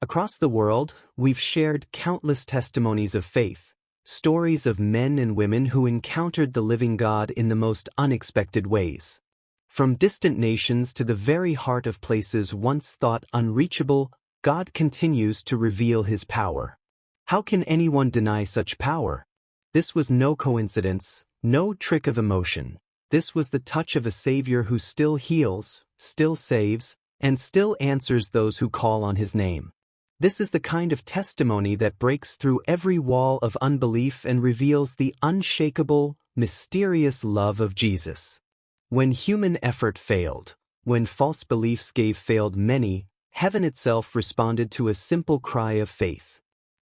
Across the world, we've shared countless testimonies of faith, stories of men and women who encountered the living God in the most unexpected ways. From distant nations to the very heart of places once thought unreachable, God continues to reveal His power. How can anyone deny such power? This was no coincidence, no trick of emotion. This was the touch of a Savior who still heals, still saves, and still answers those who call on His name. This is the kind of testimony that breaks through every wall of unbelief and reveals the unshakable, mysterious love of Jesus. When human effort failed, when false beliefs failed many, heaven itself responded to a simple cry of faith.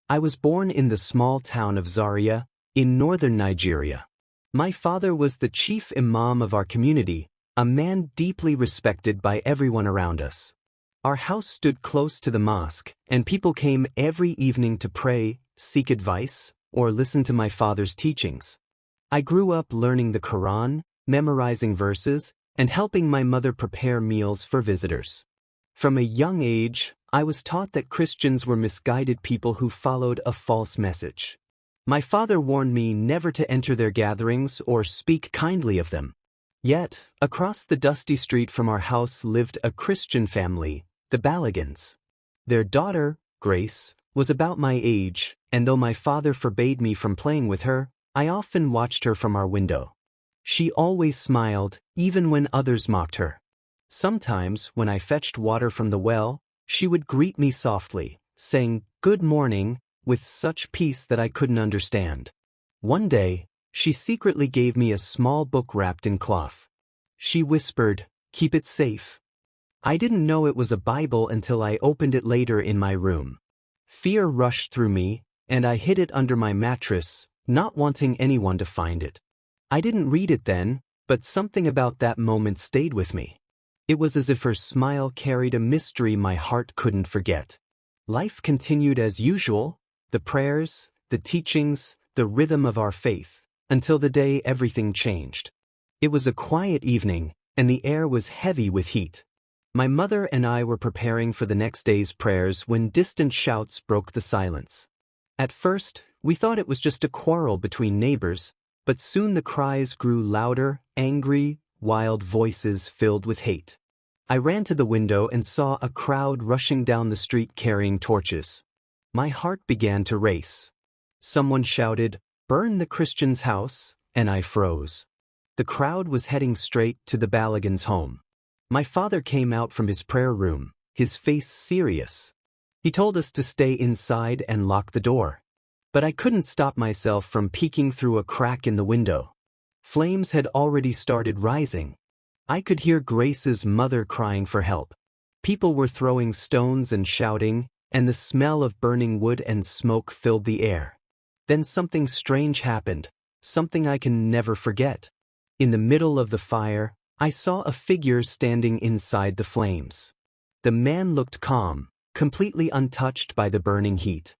I was born in the small town of Zaria, in northern Nigeria. My father was the chief Imam of our community, a man deeply respected by everyone around us. Our house stood close to the mosque, and people came every evening to pray, seek advice, or listen to my father's teachings. I grew up learning the Quran, memorizing verses, and helping my mother prepare meals for visitors. From a young age, I was taught that Christians were misguided people who followed a false message. My father warned me never to enter their gatherings or speak kindly of them. Yet, across the dusty street from our house lived a Christian family, the Balagans. Their daughter, Grace, was about my age, and though my father forbade me from playing with her, I often watched her from our window. She always smiled, even when others mocked her. Sometimes, when I fetched water from the well, she would greet me softly, saying, "Good morning," with such peace that I couldn't understand. One day, she secretly gave me a small book wrapped in cloth. She whispered, "Keep it safe." I didn't know it was a Bible until I opened it later in my room. Fear rushed through me, and I hid it under my mattress, not wanting anyone to find it. I didn't read it then, but something about that moment stayed with me. It was as if her smile carried a mystery my heart couldn't forget. Life continued as usual, the prayers, the teachings, the rhythm of our faith, until the day everything changed. It was a quiet evening, and the air was heavy with heat. My mother and I were preparing for the next day's prayers when distant shouts broke the silence. At first, we thought it was just a quarrel between neighbors, but soon the cries grew louder, angry, wild voices filled with hate. I ran to the window and saw a crowd rushing down the street carrying torches. My heart began to race. Someone shouted, "Burn the Christian's house," and I froze. The crowd was heading straight to the Balagan's home. My father came out from his prayer room, his face serious. He told us to stay inside and lock the door. But I couldn't stop myself from peeking through a crack in the window. Flames had already started rising. I could hear Grace's mother crying for help. People were throwing stones and shouting, and the smell of burning wood and smoke filled the air. Then something strange happened, something I can never forget. In the middle of the fire, I saw a figure standing inside the flames. The man looked calm, completely untouched by the burning heat.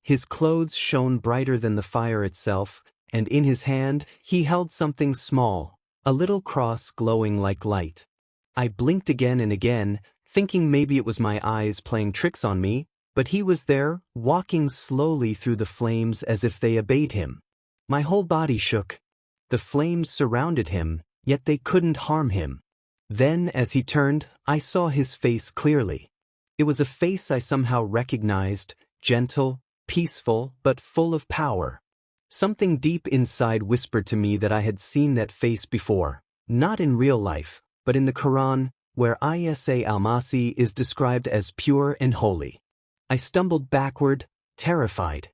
His clothes shone brighter than the fire itself, and in his hand he held something small, a little cross glowing like light. I blinked again and again, thinking maybe it was my eyes playing tricks on me, but he was there, walking slowly through the flames as if they obeyed him. My whole body shook. The flames surrounded him, yet they couldn't harm him. Then, as he turned, I saw his face clearly. It was a face I somehow recognized, gentle, peaceful, but full of power. Something deep inside whispered to me that I had seen that face before, not in real life, but in the Quran, where Isa al-Masih is described as pure and holy. I stumbled backward, terrified.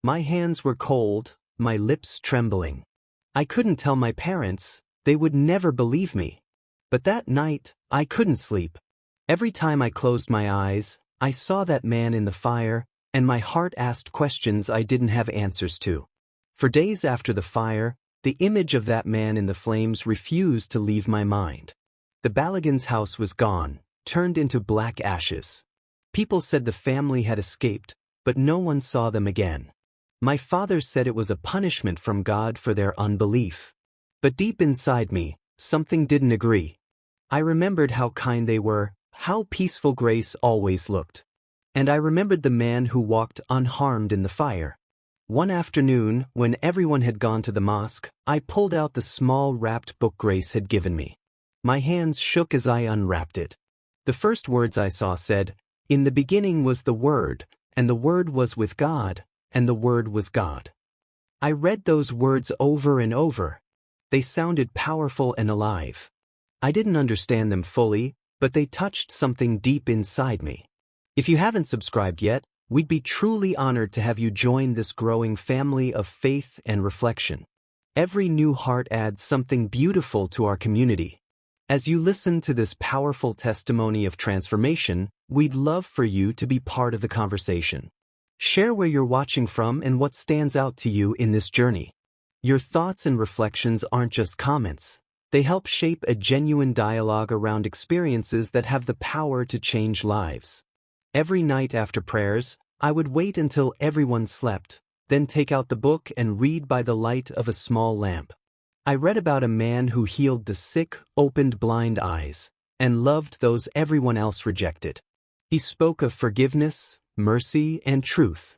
My hands were cold, my lips trembling. I couldn't tell my parents, they would never believe me. But that night, I couldn't sleep. Every time I closed my eyes, I saw that man in the fire, and my heart asked questions I didn't have answers to. For days after the fire, the image of that man in the flames refused to leave my mind. The Balagan's house was gone, turned into black ashes. People said the family had escaped, but no one saw them again. My father said it was a punishment from God for their unbelief. But deep inside me, something didn't agree. I remembered how kind they were, how peaceful Grace always looked. And I remembered the man who walked unharmed in the fire. One afternoon, when everyone had gone to the mosque, I pulled out the small wrapped book Grace had given me. My hands shook as I unwrapped it. The first words I saw said, "In the beginning was the Word, and the Word was with God, and the Word was God." I read those words over and over. They sounded powerful and alive. I didn't understand them fully, but they touched something deep inside me. If you haven't subscribed yet, we'd be truly honored to have you join this growing family of faith and reflection. Every new heart adds something beautiful to our community. As you listen to this powerful testimony of transformation, we'd love for you to be part of the conversation. Share where you're watching from and what stands out to you in this journey. Your thoughts and reflections aren't just comments. They help shape a genuine dialogue around experiences that have the power to change lives. Every night after prayers, I would wait until everyone slept, then take out the book and read by the light of a small lamp. I read about a man who healed the sick, opened blind eyes, and loved those everyone else rejected. He spoke of forgiveness, mercy, and truth.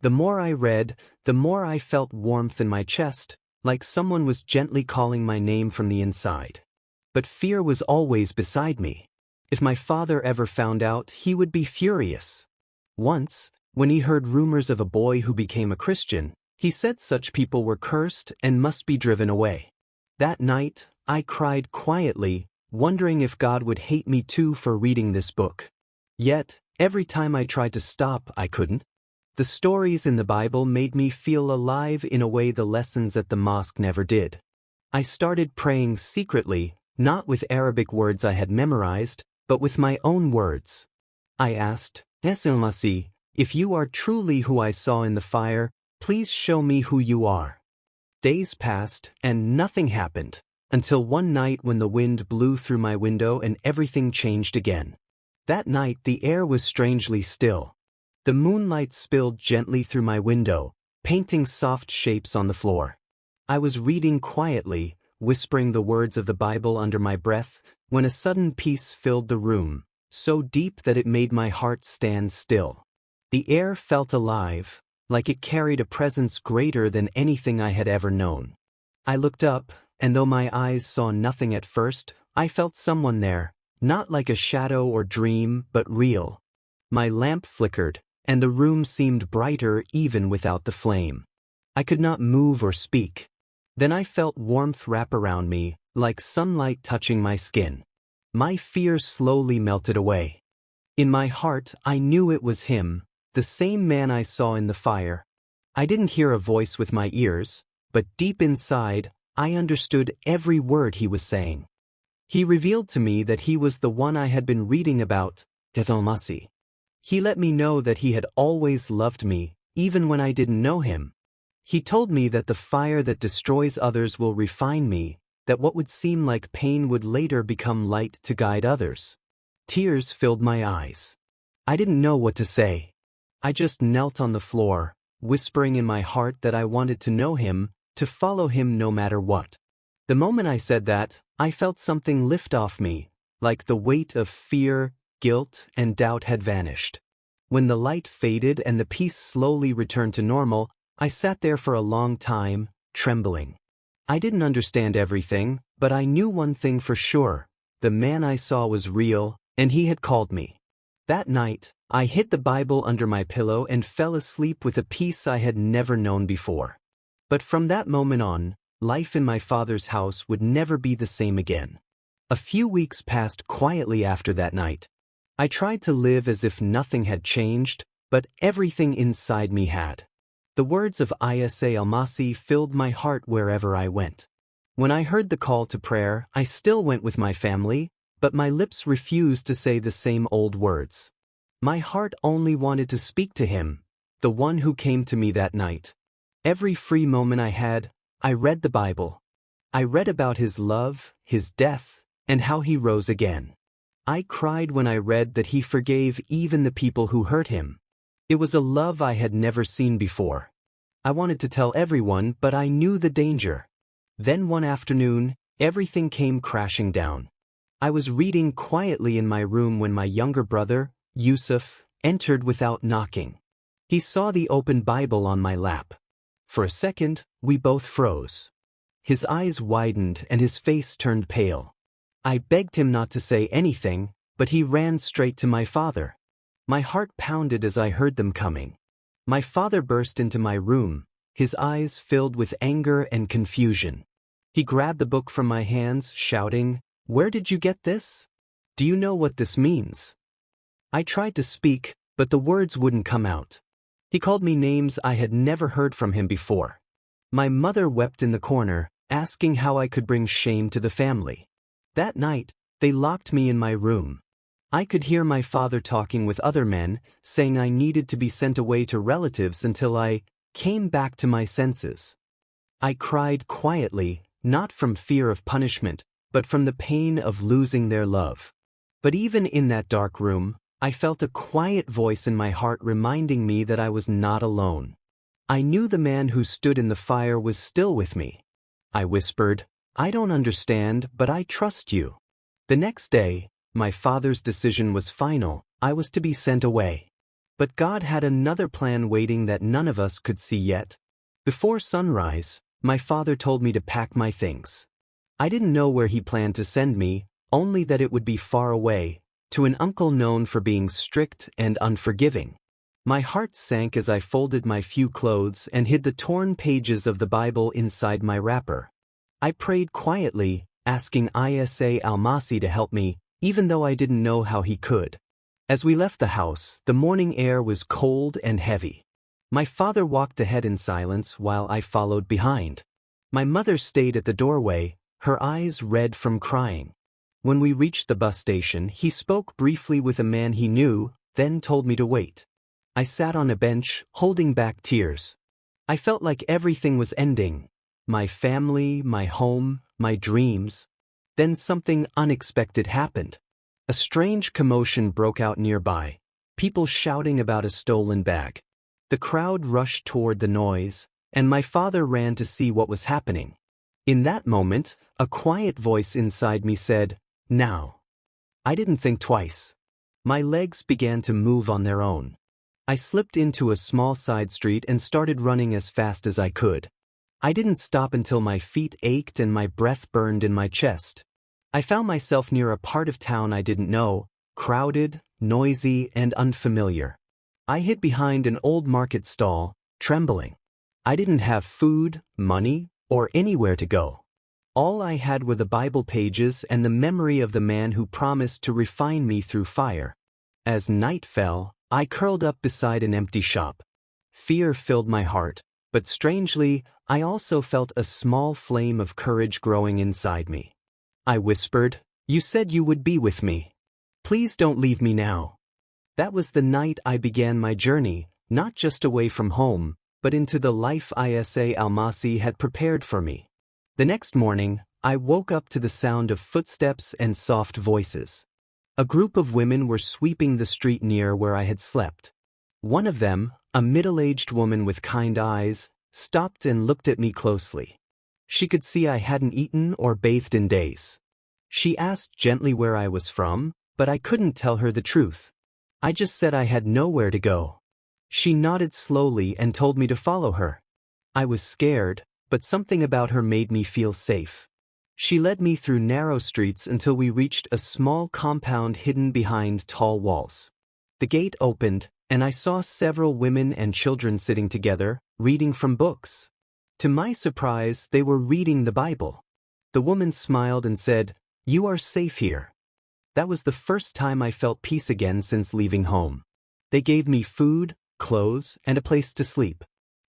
The more I read, the more I felt warmth in my chest, like someone was gently calling my name from the inside. But fear was always beside me. If my father ever found out, he would be furious. Once, when he heard rumors of a boy who became a Christian, he said such people were cursed and must be driven away. That night, I cried quietly, wondering if God would hate me too for reading this book. Yet, every time I tried to stop, I couldn't. The stories in the Bible made me feel alive in a way the lessons at the mosque never did. I started praying secretly, not with Arabic words I had memorized, but with my own words. I asked, "Eselmasi, if you are truly who I saw in the fire, please show me who you are." Days passed, and nothing happened, until one night when the wind blew through my window and everything changed again. That night the air was strangely still. The moonlight spilled gently through my window, painting soft shapes on the floor. I was reading quietly, whispering the words of the Bible under my breath, when a sudden peace filled the room, so deep that it made my heart stand still. The air felt alive, like it carried a presence greater than anything I had ever known. I looked up, and though my eyes saw nothing at first, I felt someone there, not like a shadow or dream, but real. My lamp flickered, and the room seemed brighter even without the flame. I could not move or speak. Then I felt warmth wrap around me, like sunlight touching my skin. My fear slowly melted away. In my heart, I knew it was him, the same man I saw in the fire. I didn't hear a voice with my ears, but deep inside, I understood every word he was saying. He revealed to me that he was the one I had been reading about, Eselmasi. He let me know that he had always loved me, even when I didn't know him. He told me that the fire that destroys others will refine me, that what would seem like pain would later become light to guide others. Tears filled my eyes. I didn't know what to say. I just knelt on the floor, whispering in my heart that I wanted to know him, to follow him no matter what. The moment I said that, I felt something lift off me, like the weight of fear, guilt, and doubt had vanished. When the light faded and the peace slowly returned to normal, I sat there for a long time, trembling. I didn't understand everything, but I knew one thing for sure. The man I saw was real, and he had called me. That night, I hid the Bible under my pillow and fell asleep with a peace I had never known before. But from that moment on, life in my father's house would never be the same again. A few weeks passed quietly after that night. I tried to live as if nothing had changed, but everything inside me had. The words of Isa Almasi filled my heart wherever I went. When I heard the call to prayer, I still went with my family, but my lips refused to say the same old words. My heart only wanted to speak to him, the one who came to me that night. Every free moment I had, I read the Bible. I read about his love, his death, and how he rose again. I cried when I read that he forgave even the people who hurt him. It was a love I had never seen before. I wanted to tell everyone, but I knew the danger. Then one afternoon, everything came crashing down. I was reading quietly in my room when my younger brother, Yusuf, entered without knocking. He saw the open Bible on my lap. For a second, we both froze. His eyes widened and his face turned pale. I begged him not to say anything, but he ran straight to my father. My heart pounded as I heard them coming. My father burst into my room, his eyes filled with anger and confusion. He grabbed the book from my hands, shouting, "Where did you get this? Do you know what this means?" I tried to speak, but the words wouldn't come out. He called me names I had never heard from him before. My mother wept in the corner, asking how I could bring shame to the family. That night, they locked me in my room. I could hear my father talking with other men, saying I needed to be sent away to relatives until I came back to my senses. I cried quietly, not from fear of punishment, but from the pain of losing their love. But even in that dark room, I felt a quiet voice in my heart reminding me that I was not alone. I knew the man who stood in the fire was still with me. I whispered, "I don't understand, but I trust you." The next day, my father's decision was final. I was to be sent away. But God had another plan waiting that none of us could see yet. Before sunrise, my father told me to pack my things. I didn't know where he planned to send me, only that it would be far away, to an uncle known for being strict and unforgiving. My heart sank as I folded my few clothes and hid the torn pages of the Bible inside my wrapper. I prayed quietly, asking Isa Almasi to help me, even though I didn't know how he could. As we left the house, the morning air was cold and heavy. My father walked ahead in silence while I followed behind. My mother stayed at the doorway, her eyes red from crying. When we reached the bus station, he spoke briefly with a man he knew, then told me to wait. I sat on a bench, holding back tears. I felt like everything was ending. My family, my home, my dreams. Then something unexpected happened. A strange commotion broke out nearby, people shouting about a stolen bag. The crowd rushed toward the noise, and my father ran to see what was happening. In that moment, a quiet voice inside me said, "Now." I didn't think twice. My legs began to move on their own. I slipped into a small side street and started running as fast as I could. I didn't stop until my feet ached and my breath burned in my chest. I found myself near a part of town I didn't know, crowded, noisy, and unfamiliar. I hid behind an old market stall, trembling. I didn't have food, money, or anywhere to go. All I had were the Bible pages and the memory of the man who promised to refine me through fire. As night fell, I curled up beside an empty shop. Fear filled my heart, but strangely, I also felt a small flame of courage growing inside me. I whispered, "You said you would be with me. Please don't leave me now." That was the night I began my journey, not just away from home, but into the life Isa Almasi had prepared for me. The next morning, I woke up to the sound of footsteps and soft voices. A group of women were sweeping the street near where I had slept. One of them, a middle-aged woman with kind eyes, stopped and looked at me closely. She could see I hadn't eaten or bathed in days. She asked gently where I was from, but I couldn't tell her the truth. I just said I had nowhere to go. She nodded slowly and told me to follow her. I was scared, but something about her made me feel safe. She led me through narrow streets until we reached a small compound hidden behind tall walls. The gate opened, and I saw several women and children sitting together, reading from books. To my surprise, they were reading the Bible. The woman smiled and said, "You are safe here." That was the first time I felt peace again since leaving home. They gave me food, clothes, and a place to sleep.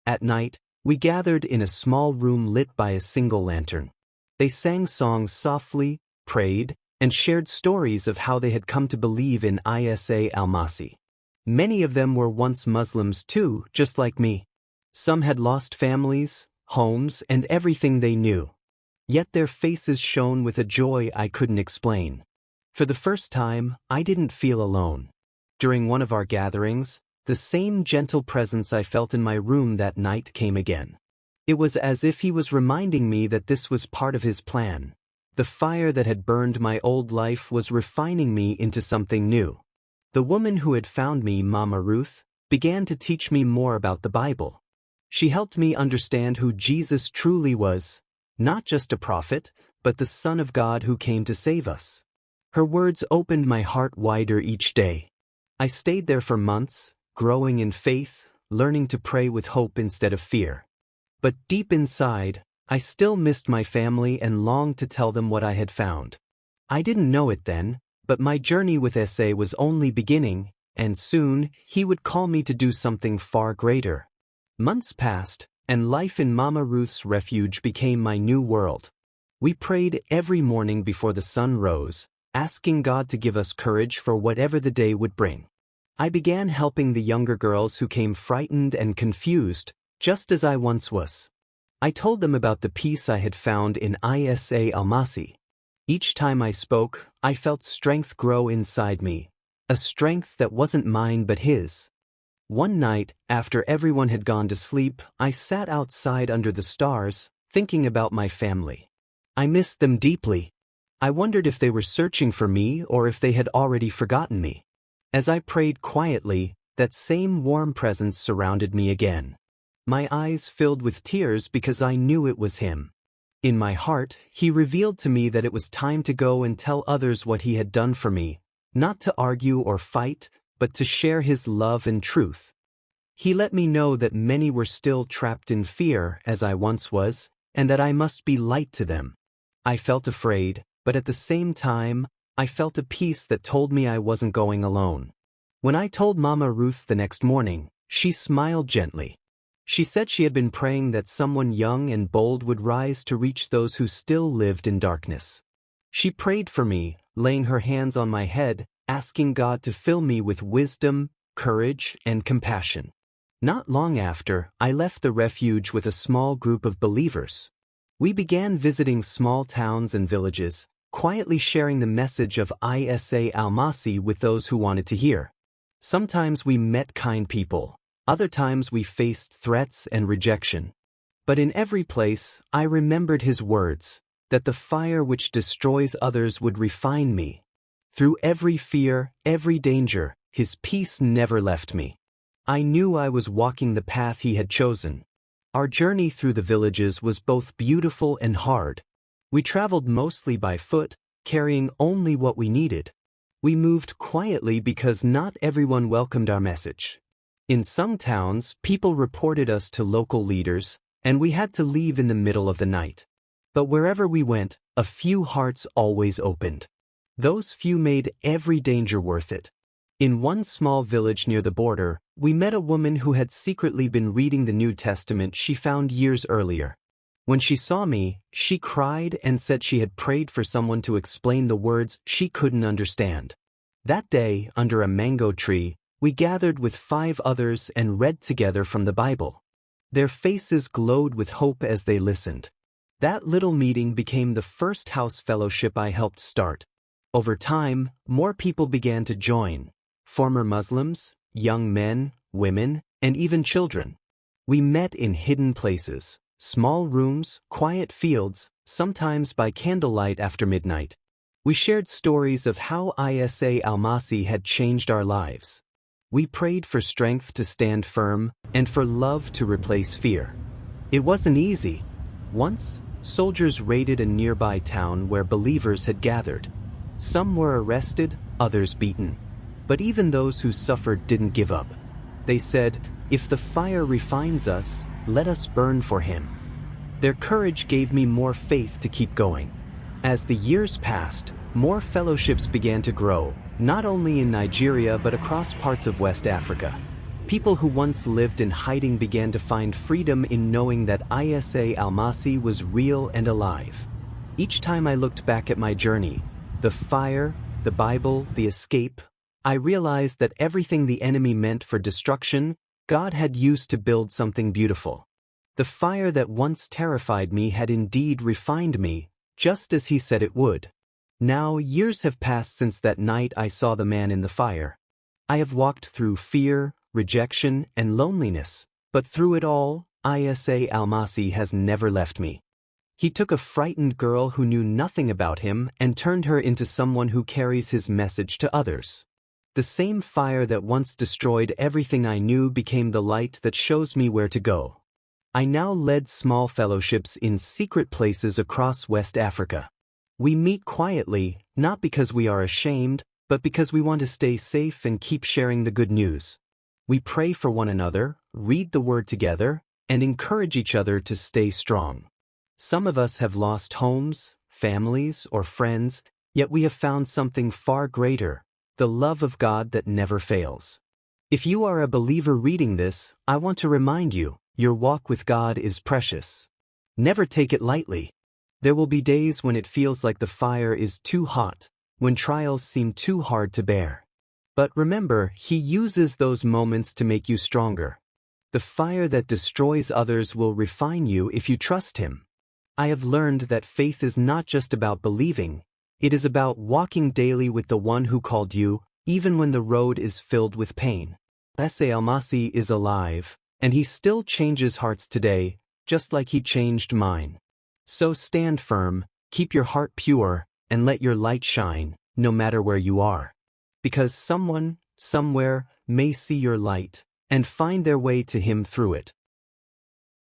At night, we gathered in a small room lit by a single lantern. They sang songs softly, prayed, and shared stories of how they had come to believe in Isa Almasi. Many of them were once Muslims too, just like me. Some had lost families, homes, and everything they knew. Yet their faces shone with a joy I couldn't explain. For the first time, I didn't feel alone. During one of our gatherings, the same gentle presence I felt in my room that night came again. It was as if he was reminding me that this was part of his plan. The fire that had burned my old life was refining me into something new. The woman who had found me, Mama Ruth, began to teach me more about the Bible. She helped me understand who Jesus truly was, not just a prophet, but the Son of God who came to save us. Her words opened my heart wider each day. I stayed there for months, growing in faith, learning to pray with hope instead of fear. But deep inside, I still missed my family and longed to tell them what I had found. I didn't know it then, but my journey with SA was only beginning, and soon he would call me to do something far greater. Months passed, and life in Mama Ruth's refuge became my new world. We prayed every morning before the sun rose, asking God to give us courage for whatever the day would bring. I began helping the younger girls who came frightened and confused, just as I once was. I told them about the peace I had found in Isa Almasi. Each time I spoke, I felt strength grow inside me, a strength that wasn't mine but his. One night, after everyone had gone to sleep, I sat outside under the stars, thinking about my family. I missed them deeply. I wondered if they were searching for me or if they had already forgotten me. As I prayed quietly, that same warm presence surrounded me again. My eyes filled with tears because I knew it was him. In my heart, he revealed to me that it was time to go and tell others what he had done for me, not to argue or fight, but to share his love and truth. He let me know that many were still trapped in fear, as I once was, and that I must be light to them. I felt afraid, but at the same time, I felt a peace that told me I wasn't going alone. When I told Mama Ruth the next morning, she smiled gently. She said she had been praying that someone young and bold would rise to reach those who still lived in darkness. She prayed for me, laying her hands on my head, asking God to fill me with wisdom, courage, and compassion. Not long after, I left the refuge with a small group of believers. We began visiting small towns and villages, quietly sharing the message of Isa Almasi with those who wanted to hear. Sometimes we met kind people, other times we faced threats and rejection. But in every place, I remembered his words, that the fire which destroys others would refine me. Through every fear, every danger, his peace never left me. I knew I was walking the path he had chosen. Our journey through the villages was both beautiful and hard. We traveled mostly by foot, carrying only what we needed. We moved quietly because not everyone welcomed our message. In some towns, people reported us to local leaders, and we had to leave in the middle of the night. But wherever we went, a few hearts always opened. Those few made every danger worth it. In one small village near the border, we met a woman who had secretly been reading the New Testament she found years earlier. When she saw me, she cried and said she had prayed for someone to explain the words she couldn't understand. That day, under a mango tree, we gathered with 5 others and read together from the Bible. Their faces glowed with hope as they listened. That little meeting became the first house fellowship I helped start. Over time, more people began to join. Former Muslims, young men, women, and even children. We met in hidden places, small rooms, quiet fields, sometimes by candlelight after midnight. We shared stories of how Isa Almasi had changed our lives. We prayed for strength to stand firm and for love to replace fear. It wasn't easy. Once, soldiers raided a nearby town where believers had gathered. Some were arrested, others beaten. But even those who suffered didn't give up. They said, "If the fire refines us, let us burn for him." Their courage gave me more faith to keep going. As the years passed, more fellowships began to grow, not only in Nigeria but across parts of West Africa. People who once lived in hiding began to find freedom in knowing that Isa Almasi was real and alive. Each time I looked back at my journey, the fire, the Bible, the escape, I realized that everything the enemy meant for destruction, God had used to build something beautiful. The fire that once terrified me had indeed refined me, just as he said it would. Now, years have passed since that night I saw the man in the fire. I have walked through fear, rejection, and loneliness, but through it all, Isa Almasi has never left me. He took a frightened girl who knew nothing about him and turned her into someone who carries his message to others. The same fire that once destroyed everything I knew became the light that shows me where to go. I now led small fellowships in secret places across West Africa. We meet quietly, not because we are ashamed, but because we want to stay safe and keep sharing the good news. We pray for one another, read the Word together, and encourage each other to stay strong. Some of us have lost homes, families, or friends, yet we have found something far greater: the love of God that never fails. If you are a believer reading this, I want to remind you, your walk with God is precious. Never take it lightly. There will be days when it feels like the fire is too hot, when trials seem too hard to bear. But remember, He uses those moments to make you stronger. The fire that destroys others will refine you if you trust Him. I have learned that faith is not just about believing. It is about walking daily with the one who called you, even when the road is filled with pain. Ese Almasi is alive, and He still changes hearts today, just like He changed mine. So stand firm, keep your heart pure, and let your light shine, no matter where you are. Because someone, somewhere, may see your light, and find their way to Him through it.